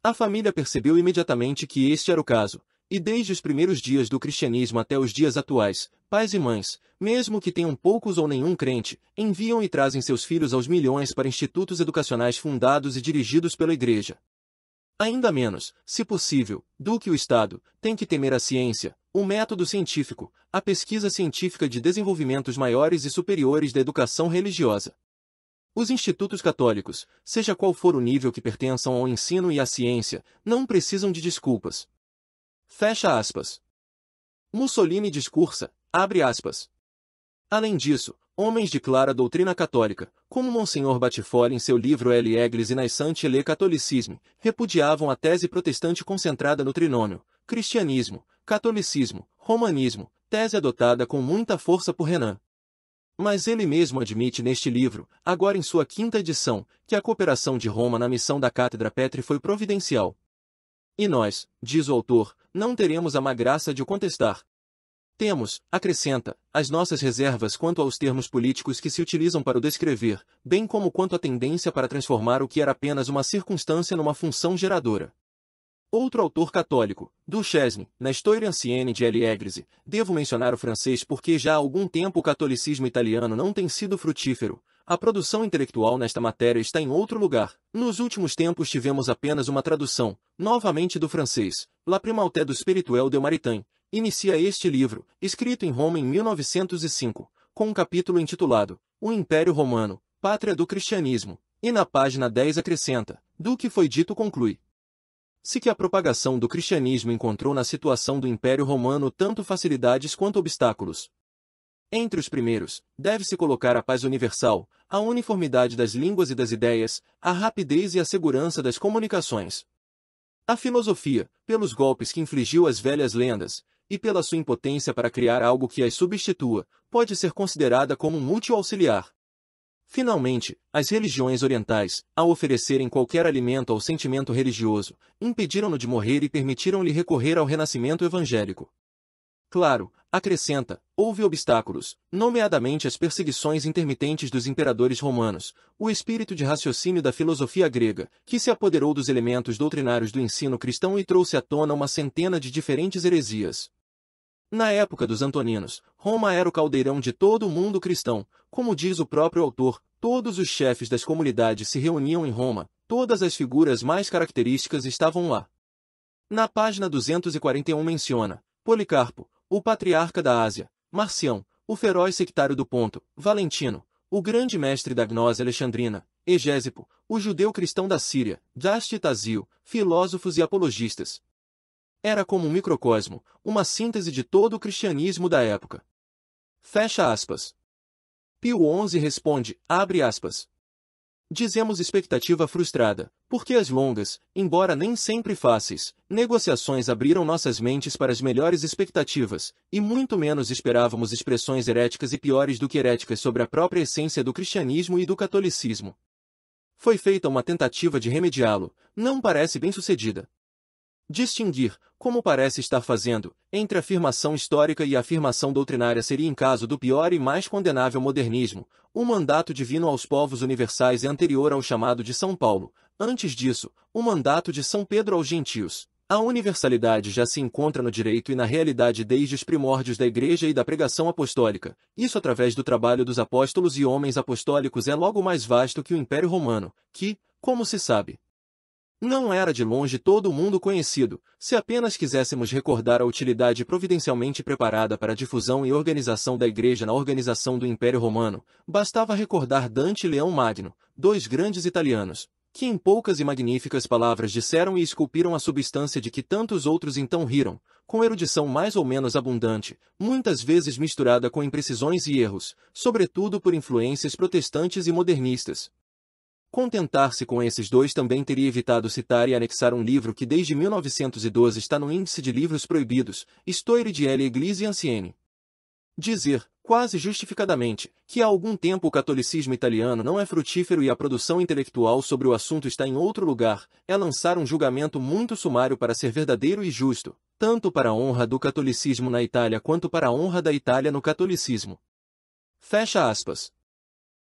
A família percebeu imediatamente que este era o caso, e desde os primeiros dias do cristianismo até os dias atuais, pais e mães, mesmo que tenham poucos ou nenhum crente, enviam e trazem seus filhos aos milhões para institutos educacionais fundados e dirigidos pela Igreja. Ainda menos, se possível, do que o Estado, tem que temer a ciência, o método científico, a pesquisa científica de desenvolvimentos maiores e superiores da educação religiosa. Os institutos católicos, seja qual for o nível que pertençam ao ensino e à ciência, não precisam de desculpas. Fecha aspas. Mussolini discursa, abre aspas. Além disso, homens de clara doutrina católica, como Monsenhor Battifolle em seu livro L'Église naissante et le catholicisme, repudiavam a tese protestante concentrada no trinômio, cristianismo, catolicismo, romanismo, tese adotada com muita força por Renan. Mas ele mesmo admite neste livro, agora em sua 5ª edição, que a cooperação de Roma na missão da Cátedra Petri foi providencial. E nós, diz o autor, não teremos a má graça de o contestar. Temos, acrescenta, as nossas reservas quanto aos termos políticos que se utilizam para o descrever, bem como quanto à tendência para transformar o que era apenas uma circunstância numa função geradora. Outro autor católico, Duchesne, na Histoire ancienne de l'Église, devo mencionar o francês porque já há algum tempo o catolicismo italiano não tem sido frutífero, a produção intelectual nesta matéria está em outro lugar. Nos últimos tempos tivemos apenas uma tradução, novamente do francês, La Primauté du Spirituel de Maritain, inicia este livro, escrito em Roma em 1905, com um capítulo intitulado O Império Romano, Pátria do Cristianismo, e na página 10 acrescenta, do que foi dito conclui. Se que a propagação do cristianismo encontrou na situação do Império Romano tanto facilidades quanto obstáculos. Entre os primeiros, deve-se colocar a paz universal, a uniformidade das línguas e das ideias, a rapidez e a segurança das comunicações. A filosofia, pelos golpes que infligiu às velhas lendas, e pela sua impotência para criar algo que as substitua, pode ser considerada como um útil auxiliar. Finalmente, as religiões orientais, ao oferecerem qualquer alimento ao sentimento religioso, impediram-no de morrer e permitiram-lhe recorrer ao renascimento evangélico. Claro, acrescenta, houve obstáculos, nomeadamente as perseguições intermitentes dos imperadores romanos, o espírito de raciocínio da filosofia grega, que se apoderou dos elementos doutrinários do ensino cristão e trouxe à tona uma centena de diferentes heresias. Na época dos Antoninos, Roma era o caldeirão de todo o mundo cristão, como diz o próprio autor, todos os chefes das comunidades se reuniam em Roma, todas as figuras mais características estavam lá. Na página 241 menciona, Policarpo, o patriarca da Ásia, Marcião, o feroz sectário do Ponto, Valentino, o grande mestre da gnose alexandrina, Egésipo, o judeu cristão da Síria, Jaste Tasio, filósofos e apologistas. Era como um microcosmo, uma síntese de todo o cristianismo da época. Fecha aspas. Pio XI responde, abre aspas. Dizemos expectativa frustrada, porque as longas, embora nem sempre fáceis, negociações abriram nossas mentes para as melhores expectativas, e muito menos esperávamos expressões heréticas e piores do que heréticas sobre a própria essência do cristianismo e do catolicismo. Foi feita uma tentativa de remediá-lo, não parece bem-sucedida. Distinguir, como parece estar fazendo, entre afirmação histórica e afirmação doutrinária seria em caso do pior e mais condenável modernismo. O mandato divino aos povos universais é anterior ao chamado de São Paulo. Antes disso, o mandato de São Pedro aos gentios. A universalidade já se encontra no direito e na realidade desde os primórdios da Igreja e da pregação apostólica. Isso através do trabalho dos apóstolos e homens apostólicos é logo mais vasto que o Império Romano, que, como se sabe, não era de longe todo o mundo conhecido. Se apenas quiséssemos recordar a utilidade providencialmente preparada para a difusão e organização da Igreja na organização do Império Romano, bastava recordar Dante e Leão Magno, dois grandes italianos, que em poucas e magníficas palavras disseram e esculpiram a substância de que tantos outros então riram, com erudição mais ou menos abundante, muitas vezes misturada com imprecisões e erros, sobretudo por influências protestantes e modernistas. Contentar-se com esses dois também teria evitado citar e anexar um livro que desde 1912 está no índice de livros proibidos, Storia di Eglise Ancienne. Dizer, quase justificadamente, que há algum tempo o catolicismo italiano não é frutífero e a produção intelectual sobre o assunto está em outro lugar, é lançar um julgamento muito sumário para ser verdadeiro e justo, tanto para a honra do catolicismo na Itália quanto para a honra da Itália no catolicismo. Fecha aspas.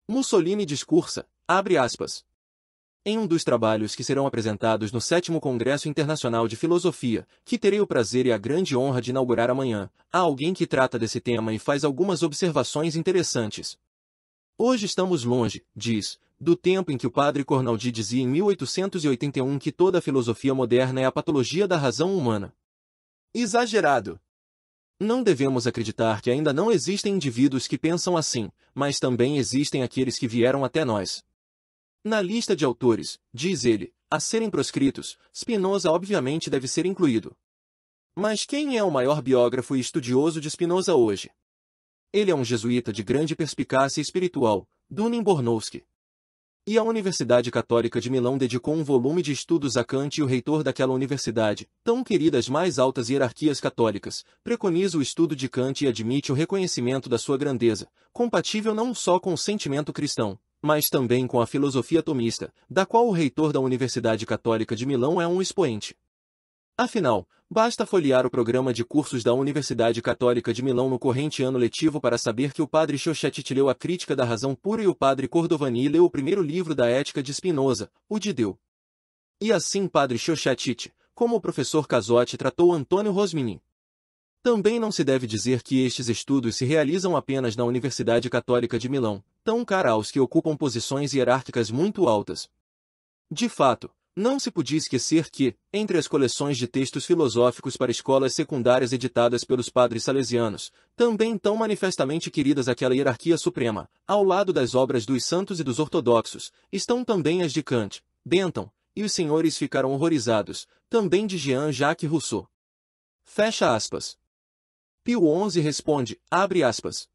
Mussolini discursa, abre aspas. Em um dos trabalhos que serão apresentados no 7º Congresso Internacional de Filosofia, que terei o prazer e a grande honra de inaugurar amanhã, há alguém que trata desse tema e faz algumas observações interessantes. Hoje estamos longe, diz, do tempo em que o padre Cornaldi dizia em 1881 que toda a filosofia moderna é a patologia da razão humana. Exagerado. Não devemos acreditar que ainda não existem indivíduos que pensam assim, mas também existem aqueles que vieram até nós. Na lista de autores, diz ele, a serem proscritos, Spinoza obviamente deve ser incluído. Mas quem é o maior biógrafo e estudioso de Spinoza hoje? Ele é um jesuíta de grande perspicácia espiritual, Dunin Bornowski. E a Universidade Católica de Milão dedicou um volume de estudos a Kant e o reitor daquela universidade, tão querida às mais altas hierarquias católicas, preconiza o estudo de Kant e admite o reconhecimento da sua grandeza, compatível não só com o sentimento cristão, mas também com a filosofia tomista, da qual o reitor da Universidade Católica de Milão é um expoente. Afinal, basta folhear o programa de cursos da Universidade Católica de Milão no corrente ano letivo para saber que o padre Schochetti leu a Crítica da Razão Pura e o padre Cordovani leu o primeiro livro da Ética de Spinoza, o de Deu. E assim padre Schochetti, como o professor Casotti tratou Antônio Rosmini. Também não se deve dizer que estes estudos se realizam apenas na Universidade Católica de Milão, tão cara aos que ocupam posições hierárquicas muito altas. De fato, não se podia esquecer que, entre as coleções de textos filosóficos para escolas secundárias editadas pelos padres salesianos, também tão manifestamente queridas àquela hierarquia suprema, ao lado das obras dos santos e dos ortodoxos, estão também as de Kant, Bentham, e os senhores ficaram horrorizados, também de Jean-Jacques Rousseau. Fecha aspas. Pio XI responde, abre aspas.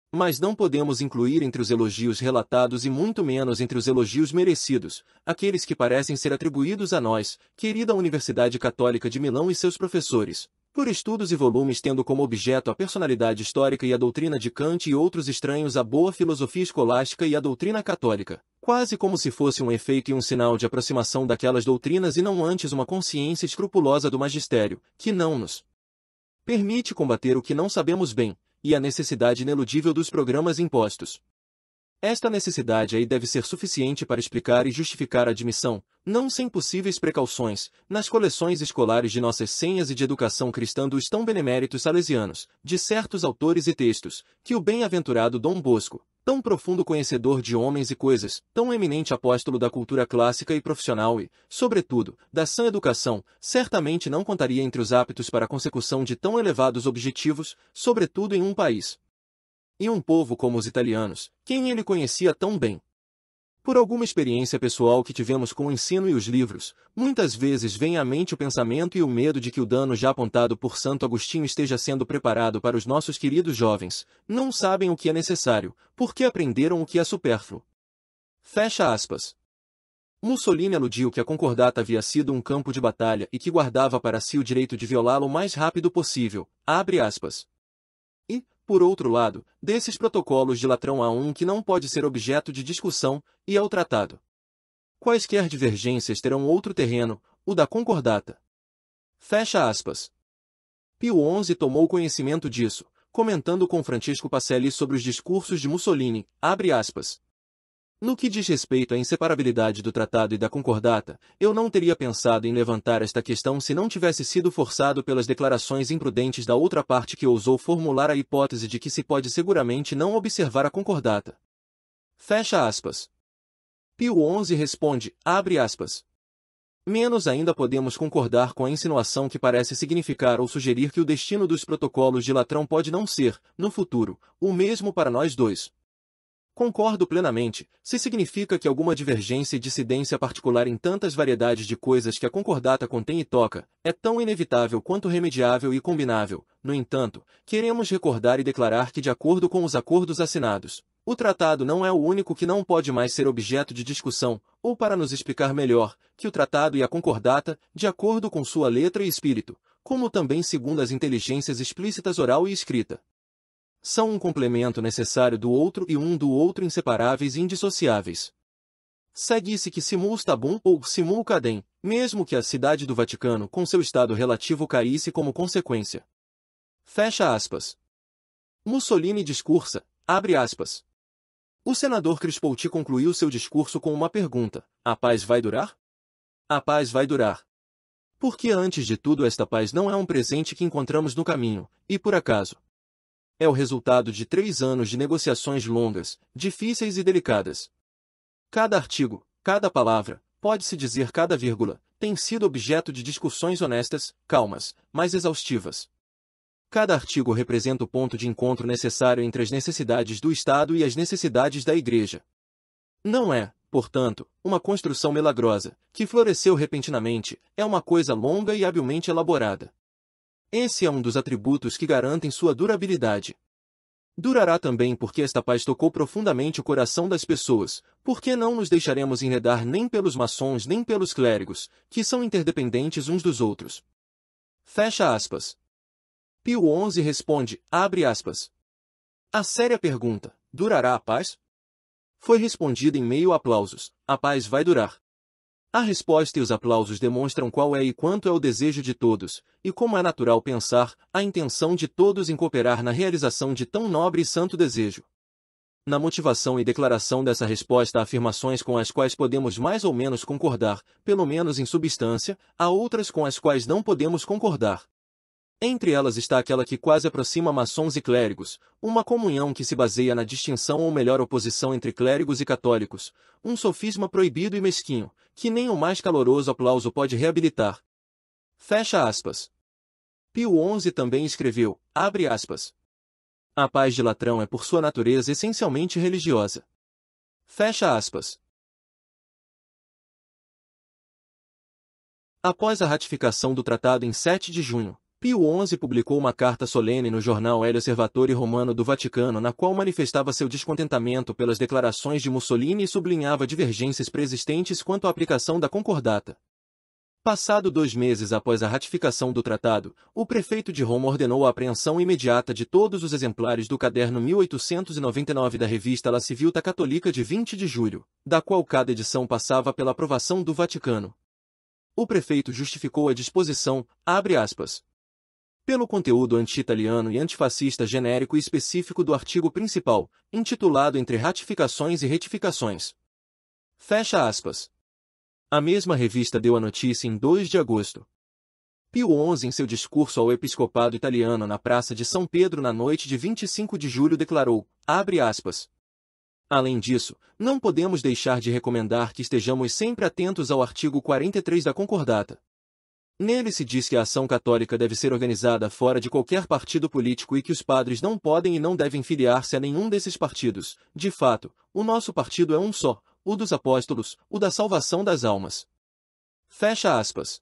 Mas não podemos incluir entre os elogios relatados e muito menos entre os elogios merecidos, aqueles que parecem ser atribuídos a nós, querida Universidade Católica de Milão e seus professores, por estudos e volumes tendo como objeto a personalidade histórica e a doutrina de Kant e outros estranhos à boa filosofia escolástica e à doutrina católica, quase como se fosse um efeito e um sinal de aproximação daquelas doutrinas e não antes uma consciência escrupulosa do magistério, que não nos permite combater o que não sabemos bem, e a necessidade ineludível dos programas impostos. Esta necessidade aí deve ser suficiente para explicar e justificar a admissão, não sem possíveis precauções, nas coleções escolares de nossas senhas e de educação cristã dos tão beneméritos salesianos, de certos autores e textos, que o bem-aventurado Dom Bosco, tão profundo conhecedor de homens e coisas, tão eminente apóstolo da cultura clássica e profissional e, sobretudo, da sã educação, certamente não contaria entre os aptos para a consecução de tão elevados objetivos, sobretudo em um país e um povo como os italianos, quem ele conhecia tão bem. Por alguma experiência pessoal que tivemos com o ensino e os livros, muitas vezes vem à mente o pensamento e o medo de que o dano já apontado por Santo Agostinho esteja sendo preparado para os nossos queridos jovens, não sabem o que é necessário, porque aprenderam o que é supérfluo. Fecha aspas. Mussolini aludiu que a concordata havia sido um campo de batalha e que guardava para si o direito de violá-lo o mais rápido possível, abre aspas. E, por outro lado, desses protocolos de Latrão há um que não pode ser objeto de discussão, e é o tratado. Quaisquer divergências terão outro terreno, o da concordata. Fecha aspas. Pio XI tomou conhecimento disso, comentando com Francesco Pacelli sobre os discursos de Mussolini, abre aspas. No que diz respeito à inseparabilidade do tratado e da concordata, eu não teria pensado em levantar esta questão se não tivesse sido forçado pelas declarações imprudentes da outra parte que ousou formular a hipótese de que se pode seguramente não observar a concordata. Fecha aspas. Pio XI responde, abre aspas. Menos ainda podemos concordar com a insinuação que parece significar ou sugerir que o destino dos protocolos de Latrão pode não ser, no futuro, o mesmo para nós dois. Concordo plenamente, se significa que alguma divergência e dissidência particular em tantas variedades de coisas que a concordata contém e toca, é tão inevitável quanto remediável e combinável. No entanto, queremos recordar e declarar que de acordo com os acordos assinados, o tratado não é o único que não pode mais ser objeto de discussão, ou para nos explicar melhor, que o tratado e a concordata, de acordo com sua letra e espírito, como também segundo as inteligências explícitas oral e escrita, são um complemento necessário do outro e um do outro inseparáveis e indissociáveis. Segue-se que simul stabum ou simul cadem, mesmo que a cidade do Vaticano com seu estado relativo caísse como consequência. Fecha aspas. Mussolini discursa, abre aspas. O senador Crispolti concluiu seu discurso com uma pergunta: a paz vai durar? A paz vai durar. Porque antes de tudo esta paz não é um presente que encontramos no caminho, e por acaso. É o resultado de 3 anos de negociações longas, difíceis e delicadas. Cada artigo, cada palavra, pode-se dizer cada vírgula, tem sido objeto de discussões honestas, calmas, mas exaustivas. Cada artigo representa o ponto de encontro necessário entre as necessidades do Estado e as necessidades da Igreja. Não é, portanto, uma construção milagrosa, que floresceu repentinamente, é uma coisa longa e habilmente elaborada. Esse é um dos atributos que garantem sua durabilidade. Durará também porque esta paz tocou profundamente o coração das pessoas, porque não nos deixaremos enredar nem pelos maçons nem pelos clérigos, que são interdependentes uns dos outros. Fecha aspas. Pio XI responde, abre aspas. A séria pergunta, durará a paz? Foi respondida em meio a aplausos, a paz vai durar. A resposta e os aplausos demonstram qual é e quanto é o desejo de todos, e como é natural pensar, a intenção de todos em cooperar na realização de tão nobre e santo desejo. Na motivação e declaração dessa resposta há afirmações com as quais podemos mais ou menos concordar, pelo menos em substância, há outras com as quais não podemos concordar. Entre elas está aquela que quase aproxima maçons e clérigos, uma comunhão que se baseia na distinção ou melhor oposição entre clérigos e católicos, um sofisma proibido e mesquinho, que nem o mais caloroso aplauso pode reabilitar. Fecha aspas. Pio XI também escreveu, abre aspas. A paz de Latrão é por sua natureza essencialmente religiosa. Fecha aspas. Após a ratificação do tratado em 7 de junho, Pio XI publicou uma carta solene no jornal El Osservatore Romano do Vaticano na qual manifestava seu descontentamento pelas declarações de Mussolini e sublinhava divergências preexistentes quanto à aplicação da concordata. Passado 2 meses após a ratificação do tratado, o prefeito de Roma ordenou a apreensão imediata de todos os exemplares do caderno 1899 da revista La Civiltà Cattolica de 20 de julho, da qual cada edição passava pela aprovação do Vaticano. O prefeito justificou a disposição, abre aspas, pelo conteúdo anti-italiano e antifascista genérico e específico do artigo principal, intitulado Entre Ratificações e Retificações. Fecha aspas. A mesma revista deu a notícia em 2 de agosto. Pio XI, em seu discurso ao episcopado italiano na Praça de São Pedro na noite de 25 de julho declarou, abre aspas, além disso, não podemos deixar de recomendar que estejamos sempre atentos ao artigo 43 da Concordata. Nele se diz que a ação católica deve ser organizada fora de qualquer partido político e que os padres não podem e não devem filiar-se a nenhum desses partidos. De fato, o nosso partido é um só, o dos apóstolos, o da salvação das almas. Fecha aspas.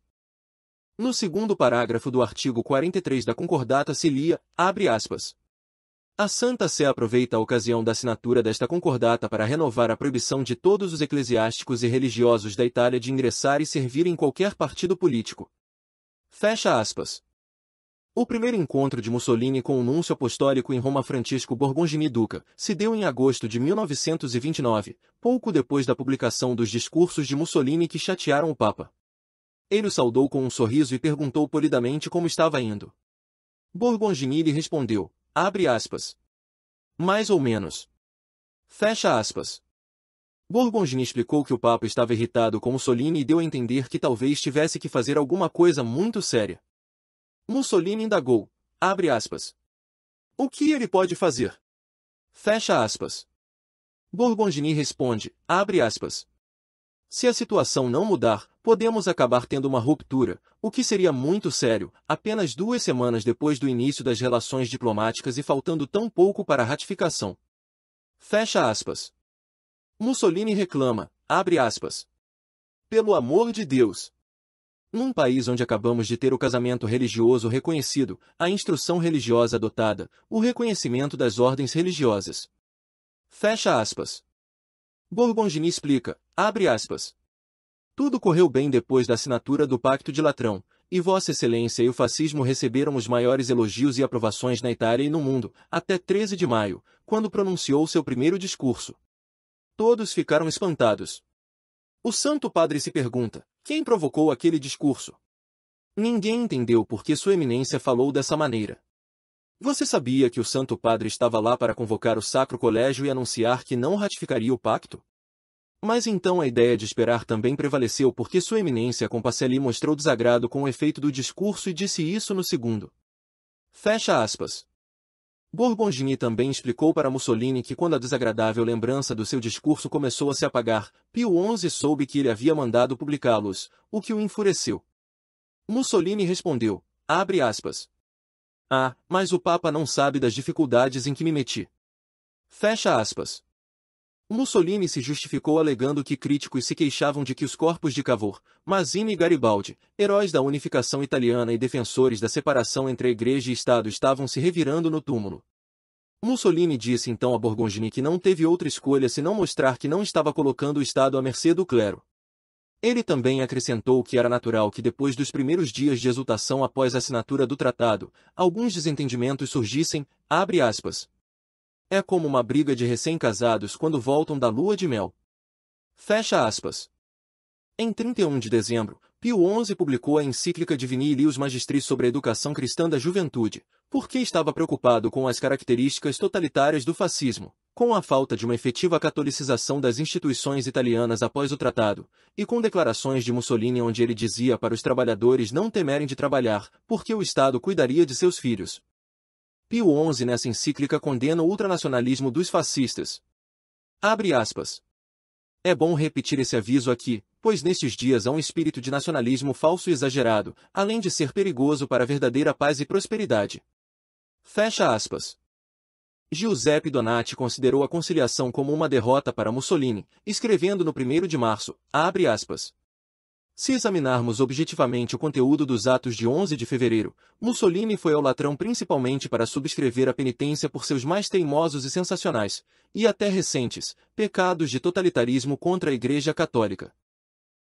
No segundo parágrafo do artigo 43 da Concordata se lia, abre aspas, A Santa Sé aproveita a ocasião da assinatura desta concordata para renovar a proibição de todos os eclesiásticos e religiosos da Itália de ingressar e servir em qualquer partido político. Fecha aspas. O primeiro encontro de Mussolini com o núncio apostólico em Roma, Francisco Borgongini Duca, se deu em agosto de 1929, pouco depois da publicação dos discursos de Mussolini que chatearam o Papa. Ele o saudou com um sorriso e perguntou polidamente como estava indo. Borgongini lhe respondeu, abre aspas. Mais ou menos. Fecha aspas. Borgongini explicou que o Papa estava irritado com Mussolini e deu a entender que talvez tivesse que fazer alguma coisa muito séria. Mussolini indagou, abre aspas. O que ele pode fazer? Fecha aspas. Borgongini responde, abre aspas. Se a situação não mudar, podemos acabar tendo uma ruptura, o que seria muito sério, apenas 2 semanas depois do início das relações diplomáticas e faltando tão pouco para a ratificação. Fecha aspas. Mussolini reclama, abre aspas. Pelo amor de Deus! Num país onde acabamos de ter o casamento religioso reconhecido, a instrução religiosa adotada, o reconhecimento das ordens religiosas. Fecha aspas. Borgongini explica, abre aspas. Tudo correu bem depois da assinatura do Pacto de Latrão, e Vossa Excelência e o fascismo receberam os maiores elogios e aprovações na Itália e no mundo, até 13 de maio, quando pronunciou seu primeiro discurso. Todos ficaram espantados. O Santo Padre se pergunta, quem provocou aquele discurso? Ninguém entendeu por que Sua Eminência falou dessa maneira. Você sabia que o Santo Padre estava lá para convocar o Sacro Colégio e anunciar que não ratificaria o pacto? Mas então a ideia de esperar também prevaleceu porque Sua Eminência Compasseli mostrou desagrado com o efeito do discurso e disse isso no segundo. Fecha aspas. Borgongini também explicou para Mussolini que quando a desagradável lembrança do seu discurso começou a se apagar, Pio XI soube que ele havia mandado publicá-los, o que o enfureceu. Mussolini respondeu, abre aspas. Ah, mas o Papa não sabe das dificuldades em que me meti. Fecha aspas. Mussolini se justificou alegando que críticos se queixavam de que os corpos de Cavour, Mazzini e Garibaldi, heróis da unificação italiana e defensores da separação entre a Igreja e Estado estavam se revirando no túmulo. Mussolini disse então a Borgongini que não teve outra escolha senão mostrar que não estava colocando o Estado à mercê do clero. Ele também acrescentou que era natural que depois dos primeiros dias de exultação após a assinatura do tratado, alguns desentendimentos surgissem, abre aspas. É como uma briga de recém-casados quando voltam da lua de mel. Fecha aspas. Em 31 de dezembro, Pio XI publicou a encíclica Divini Ilius Magistris sobre a educação cristã da juventude, porque estava preocupado com as características totalitárias do fascismo, com a falta de uma efetiva catolicização das instituições italianas após o tratado, e com declarações de Mussolini onde ele dizia para os trabalhadores não temerem de trabalhar, porque o Estado cuidaria de seus filhos. Pio XI nessa encíclica condena o ultranacionalismo dos fascistas. Abre aspas. É bom repetir esse aviso aqui, pois nestes dias há um espírito de nacionalismo falso e exagerado, além de ser perigoso para a verdadeira paz e prosperidade. Fecha aspas. Giuseppe Donati considerou a conciliação como uma derrota para Mussolini, escrevendo no 1º de março, abre aspas. Se examinarmos objetivamente o conteúdo dos atos de 11 de fevereiro, Mussolini foi ao Latrão principalmente para subscrever a penitência por seus mais teimosos e sensacionais, e até recentes, pecados de totalitarismo contra a Igreja Católica.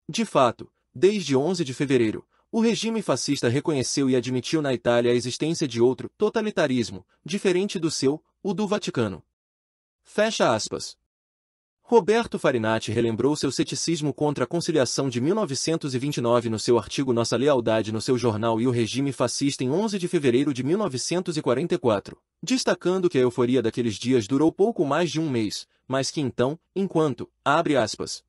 De fato, desde 11 de fevereiro, o regime fascista reconheceu e admitiu na Itália a existência de outro totalitarismo, diferente do seu, o do Vaticano. Fecha aspas. Roberto Farinati relembrou seu ceticismo contra a conciliação de 1929 no seu artigo Nossa Lealdade no seu jornal e o regime fascista em 11 de fevereiro de 1944, destacando que a euforia daqueles dias durou pouco mais de um mês, mas que então, enquanto, abre aspas,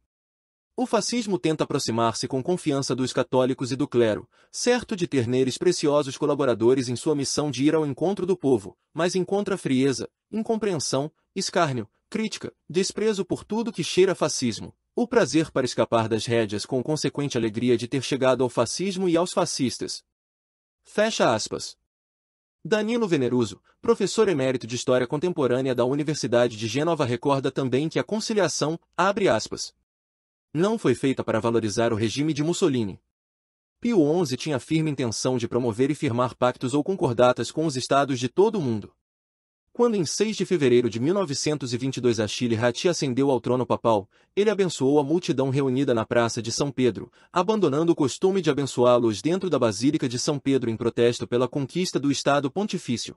o fascismo tenta aproximar-se com confiança dos católicos e do clero, certo de ter neles preciosos colaboradores em sua missão de ir ao encontro do povo, mas encontra frieza, incompreensão, escárnio, crítica, desprezo por tudo que cheira fascismo, o prazer para escapar das rédeas com consequente alegria de ter chegado ao fascismo e aos fascistas. Fecha aspas. Danilo Veneruso, professor emérito de História Contemporânea da Universidade de Gênova, recorda também que a conciliação, abre aspas, não foi feita para valorizar o regime de Mussolini. Pio XI tinha firme intenção de promover e firmar pactos ou concordatas com os estados de todo o mundo. Quando em 6 de fevereiro de 1922 Achille Ratti ascendeu ao trono papal, ele abençoou a multidão reunida na Praça de São Pedro, abandonando o costume de abençoá-los dentro da Basílica de São Pedro em protesto pela conquista do Estado Pontifício.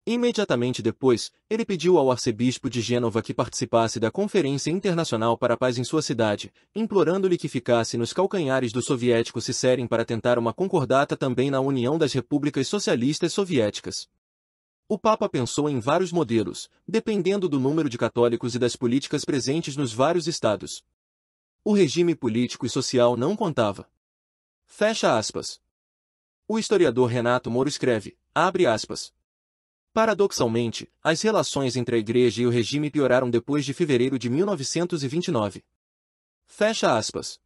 Imediatamente depois, ele pediu ao arcebispo de Gênova que participasse da Conferência Internacional para a Paz em sua cidade, implorando-lhe que ficasse nos calcanhares do soviético Cicerem para tentar uma concordata também na União das Repúblicas Socialistas Soviéticas. O Papa pensou em vários modelos, dependendo do número de católicos e das políticas presentes nos vários estados. O regime político e social não contava. Fecha aspas. O historiador Renato Moro escreve, abre aspas. Paradoxalmente, as relações entre a Igreja e o regime pioraram depois de fevereiro de 1929. Fecha aspas.